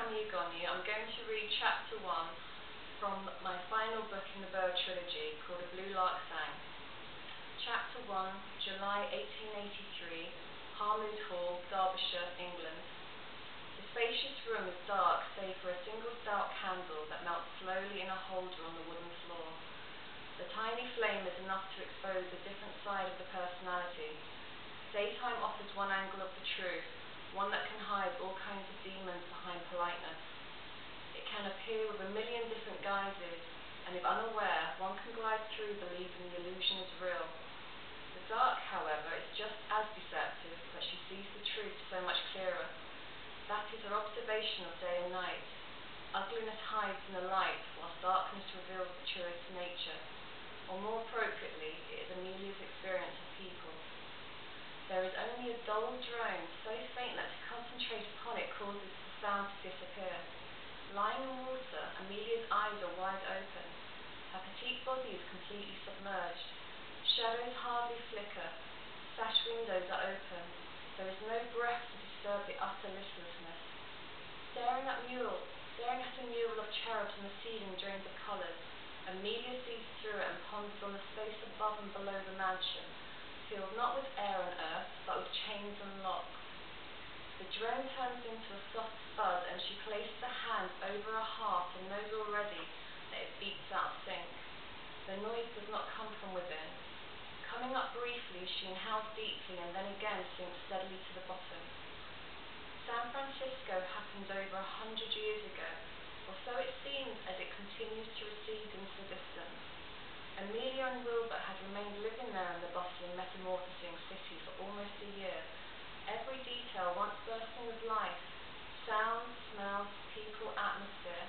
Tami Egonu. I'm going to read chapter 1 from my final book in the Bird Trilogy called A Blue Lark Sang. Chapter 1, July 1883, Harmoot Hall, Derbyshire, England. The spacious room is dark save for a single stout candle that melts slowly in a holder on the wooden floor. The tiny flame is enough to expose a different side of the personality. Daytime offers one angle of the truth, one that can hide all kinds of demons behind politeness. It can appear with a million different guises, and if unaware, one can glide through believing the illusion is real. The dark, however, is just as deceptive, but she sees the truth so much clearer. That is her observation of day and night. Ugliness hides in the light, whilst darkness reveals the truest nature. Or more appropriately, it is Amelia's experience of people. There is only a dull drone, so faint that to concentrate upon it causes the sound to disappear. Lying in water, Amelia's eyes are wide open. Her petite body is completely submerged. Shadows hardly flicker. Sash windows are open. There is no breath to disturb the utter listlessness. Staring at a mural of cherubs on the ceiling drained of colours, Amelia sees through it and ponders on the space above and below the mansion, filled not with air and earth, but with chains and locks. The drone turns into a soft spud, and she places a hand over her heart and knows already that it beats out of sync. The noise does not come from within. Coming up briefly, she inhales deeply and then again sinks steadily to the bottom. San Francisco happened over 100 years ago, or so it seems as it continues to recede into the distance. Amelia and Wilbert had remained living there in the bustling, metamorphosing city for almost a year. Every detail once bursting with life, sound, smell, people, atmosphere,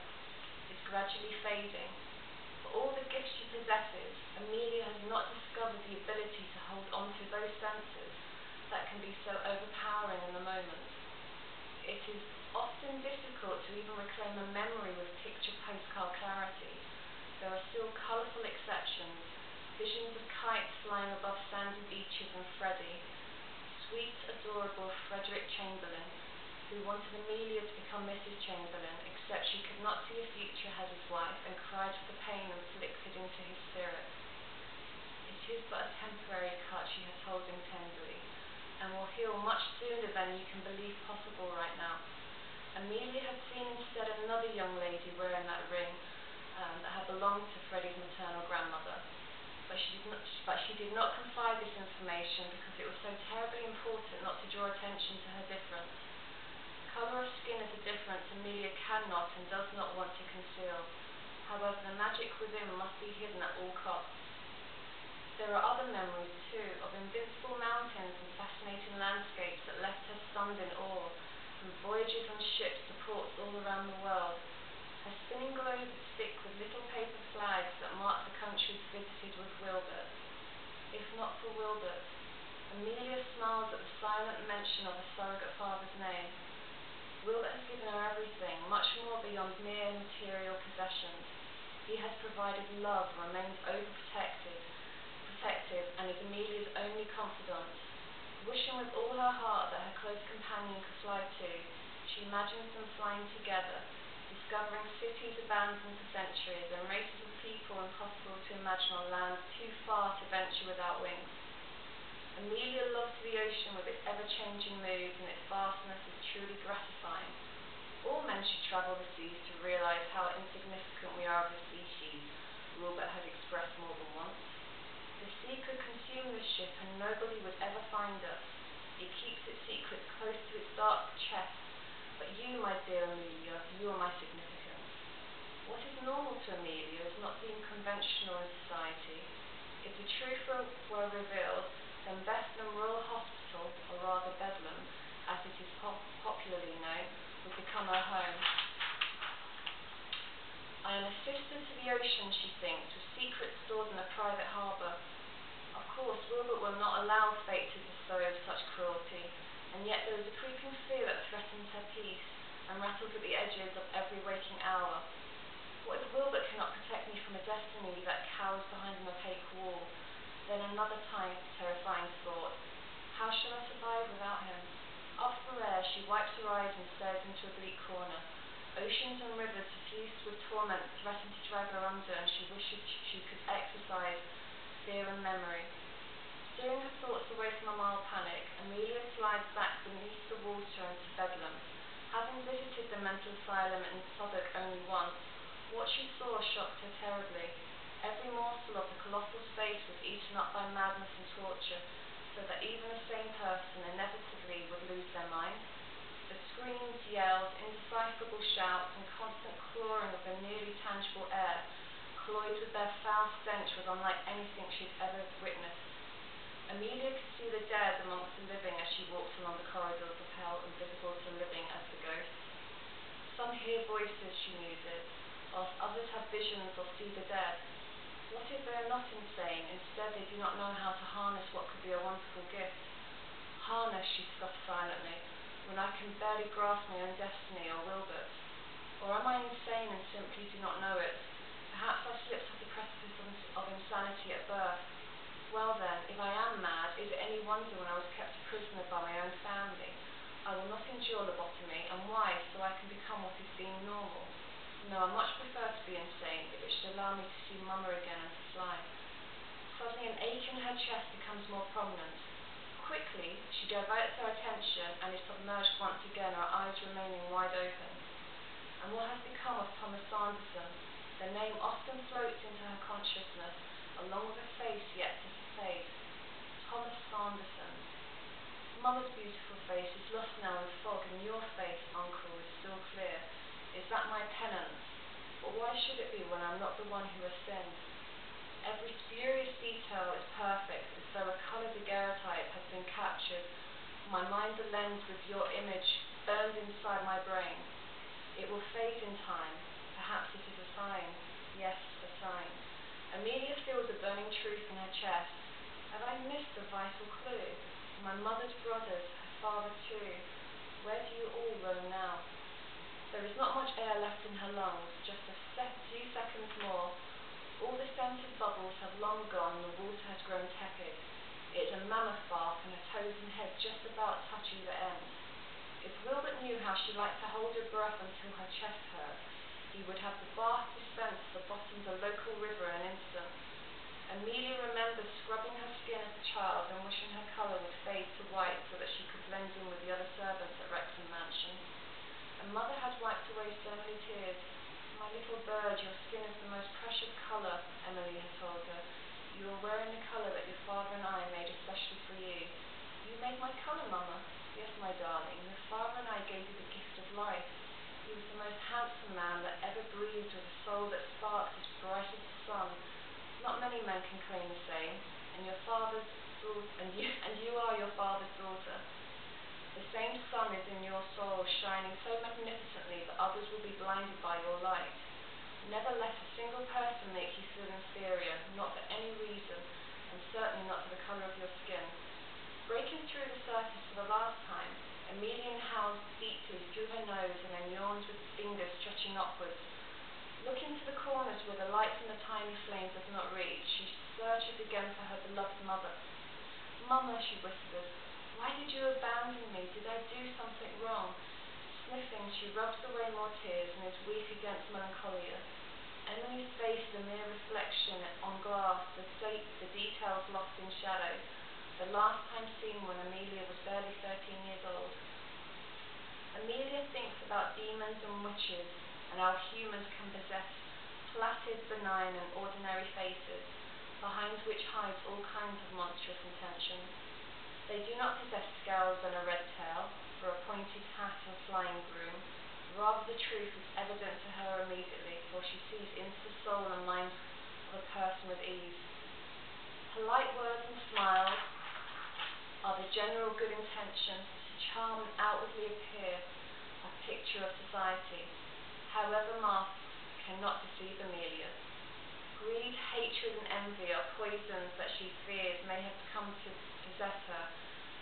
is gradually fading. For all the gifts she possesses, Amelia has not discovered the ability to hold on to those senses that can be so overpowering in the moment. It is often difficult to even reclaim a memory with picture postcard clarity. There are still colourful exceptions, visions of kites flying above sandy beaches and Freddie, sweet, adorable Frederick Chamberlain, who wanted Amelia to become Mrs. Chamberlain, except she could not see a future as his wife and cried for the pain inflicted into his spirit. It is but a temporary cut, she had told him tenderly, and will heal much sooner than you can believe possible right now. Amelia had seen instead another young lady wearing that ring, that had belonged to Freddie's maternal grandmother. But she did not confide this information because it was so terribly important not to draw attention to her difference. Colour of skin is a difference Amelia cannot and does not want to conceal. However, the magic within must be hidden at all costs. There are other memories too, of invincible mountains and fascinating landscapes that left her stunned in awe, from voyages on ships to ports all around the world. Her spinning globe is thick with little paper flags that mark the countries visited with Wilbert. If not for Wilbert, Amelia smiles at the silent mention of a surrogate father's name. Wilbert has given her everything, much more beyond mere material possessions. He has provided love, remains overprotective, and is Amelia's only confidant. Wishing with all her heart that her close companion could fly too, she imagines them flying together, discovering cities abandoned for centuries and races of people impossible to imagine on lands too far to venture without wings. Amelia loves the ocean with its ever-changing moods, and its vastness is truly gratifying. All men should travel the seas to realize how insignificant we are as a species, Wilbert had expressed more than once. The sea could consume this ship and nobody would ever find us. It keeps its secrets close to its dark chest. But you, my dear Amelia, you are my significance. What is normal to Amelia is not deemed conventional in society. If the truth were revealed, then Bethlem Royal Hospital, or rather Bedlam, as it is popularly known, would become her home. I am a sister to the ocean, she thinks, with secrets stored in a private harbour. Of course, Wilbert will not allow fate to dispose such cruelty, and yet there is a creeping fear that threatens her peace and rattles at the edges of every waking hour. What if Wilbert cannot protect me from a destiny that cowers behind an opaque wall? Then another terrifying thought. How shall I survive without him? Up for air, she wipes her eyes and stares into a bleak corner. Oceans and rivers suffused with torment threaten to drag her under, and she wishes she could exercise fear and memory. Steering her thoughts away from a mild panic, Amelia slides back beneath the water into Bedlam. Having visited the mental asylum in Southwark only once, what she saw shocked her terribly. Every morsel of the colossal space was eaten up by madness and torture, so that even a sane person inevitably would lose their mind. The screams, yells, indecipherable shouts, and constant clawing of the nearly tangible air, cloyed with their foul stench, was unlike anything she'd ever witnessed. Amelia could see the dead amongst the living as she walked along the corridors of hell, invisible to the living as the ghosts. Some hear voices, she muses, whilst others have visions or see the dead. What if they are not insane? Instead, they do not know how to harness what could be a wonderful gift. Harness, she scoffs silently, when I can barely grasp my own destiny or will it? Or am I insane and simply do not know it? Perhaps I slipped off the precipice of insanity at birth. Well then, if I am mad, is it any wonder when I was kept a prisoner by my own family? I will not endure lobotomy, and why? So I can become what is deemed normal. No, I much prefer to be insane, if it should allow me to see Mama again and to fly. Suddenly an ache in her chest becomes more prominent. Quickly, she diverts her attention and is submerged once again, her eyes remaining wide open. And what has become of Thomas Sanderson? The name often floats into her consciousness, along with a face yet to fade. Thomas Sanderson. Mama's beautiful face is lost now in fog, and your face, Uncle, is still clear. Is that my penance? But why should it be when I'm not the one who has sinned? Every spurious detail is perfect, as though a colour daguerreotype has been captured. My mind a lens with your image burned inside my brain. It will fade in time. Perhaps it is a sign. Yes, a sign. Amelia feels a burning truth in her chest. Have I missed a vital clue? My mother's brothers, her father too. Where do you all roam now? There is not much air left in her lungs, just a few seconds more. All the scented bubbles have long gone and the water has grown tepid. It is a mammoth bath and her toes and head just about touch either end. If Wilbert knew how she liked to hold her breath until her chest hurt, he would have the bath dispensed at the bottom of the local river in an instant. Amelia remembers scrubbing her skin as a child and wishing her colour would fade to white so that she could blend in with the other servants at Wrexham Mansion. And Mother had wiped away so many tears. My little bird, your skin is the most precious colour, Emily had told her. You are wearing the colour that your father and I made especially for you. You made my colour, Mama? Yes, my darling. Your father and I gave you the gift of life. He was the most handsome man that ever breathed, with a soul that sparked as bright as the sun. Not many men can claim the same, and you are your father's daughter. The same sun is in your soul, shining so magnificently that others will be blinded by your light. Never let a single person make you feel inferior, not for any reason, and certainly not to the colour of your skin. Breaking through the surface for the last time, Amelia inhales deeply through her nose and then yawns with fingers stretching upwards. Looking to the corners where the light from the tiny flame does not reach, she searches again for her beloved mother. Mama, she whispers, why did you abandon me? Did I do something wrong? Sniffing, she rubs away more tears and is weak against melancholia. Emily's face is a mere reflection on glass, the details lost in shadow. The last time seen when Amelia was barely 13 years old. Amelia thinks about demons and witches, and how humans can possess placid, benign, and ordinary faces, behind which hides all kinds of monstrous intentions. They do not possess scales and a red tail, or a pointed hat and flying broom. Rather, the truth is evident to her immediately, for she sees into the soul and mind of a person with ease. Polite words and smiles are the general good intentions to charm and outwardly appear a picture of society. However, masks cannot deceive Amelia. Greed, hatred, and envy are poisons that she fears may have come to possess her.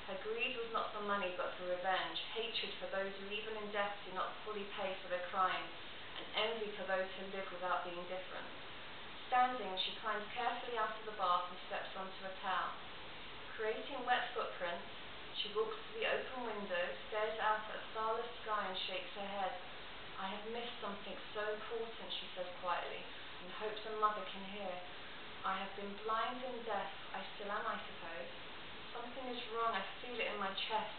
Her greed was not for money but for revenge, hatred for those who even in death do not fully pay for their crimes, and envy for those who live without being different. Standing, she climbs carefully out of the bath and steps onto a towel. Creating wet footprints, she walks to the open window, stares out at a starless sky and shakes her head. I have missed something so important, she says quietly, and hopes a mother can hear. I have been blind and deaf. I still am, I suppose. Something is wrong. I feel it in my chest,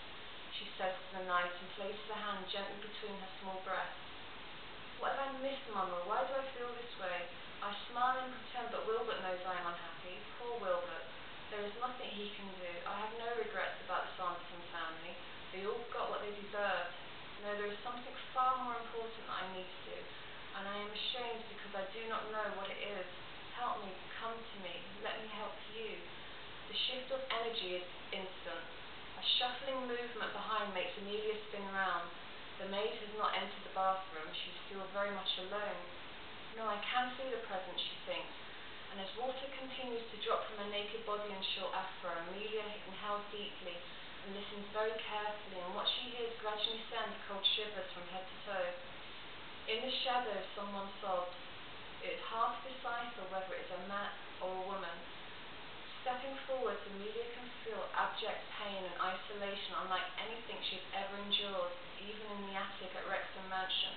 she says to the night and places a hand gently between her small breasts. What have I missed, Mama? Why do I feel this way? I smile and pretend, but Wilbert knows I am unhappy. Poor Wilbert. There is nothing he can do. I have no regrets about the Sanderson family. They all got what they deserved. No, there is something far more important that I need to do, and I am ashamed because I do not know what it is. Help me, come to me, let me help you. The shift of energy is instant. A shuffling movement behind makes Amelia spin round. The maid has not entered the bathroom. She's still very much alone. No, I can feel the presence, she thinks, and as water continues to drop from her naked body and short afro, Amelia inhales deeply and listens very carefully, and what she hears gradually sends cold shivers from head to toe. In the shadows, someone sobs. It is hard to decipher whether it is a man or a woman. Stepping forwards, Amelia can feel abject pain and isolation unlike anything she has ever endured, even in the attic at Wrexham Mansion.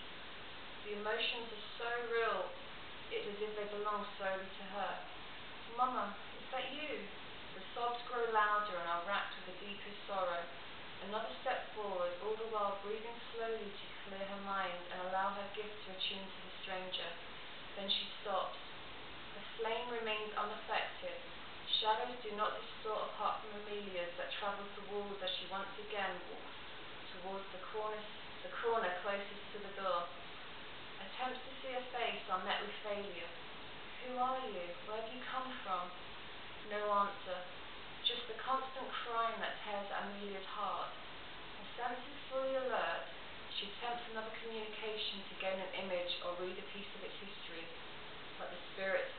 The emotions are so real, it is as if they belong solely to her. Mama, is that you? The sobs grow louder and are racked with the deepest sorrow. Another step forward, all the while breathing slowly to clear her mind and allow her gift to attune to the stranger. Then she stops. The flame remains unaffected. Shadows do not distort apart from Amelia's that travels the walls as she once again walks towards the corner closest to the door. Attempts to see a face are met with failure. Who are you? Where have you come from? No answer. Just the constant crying that tears at Amelia's heart. Her senses fully alert, she attempts another communication to gain an image or read a piece of its history, but the spirits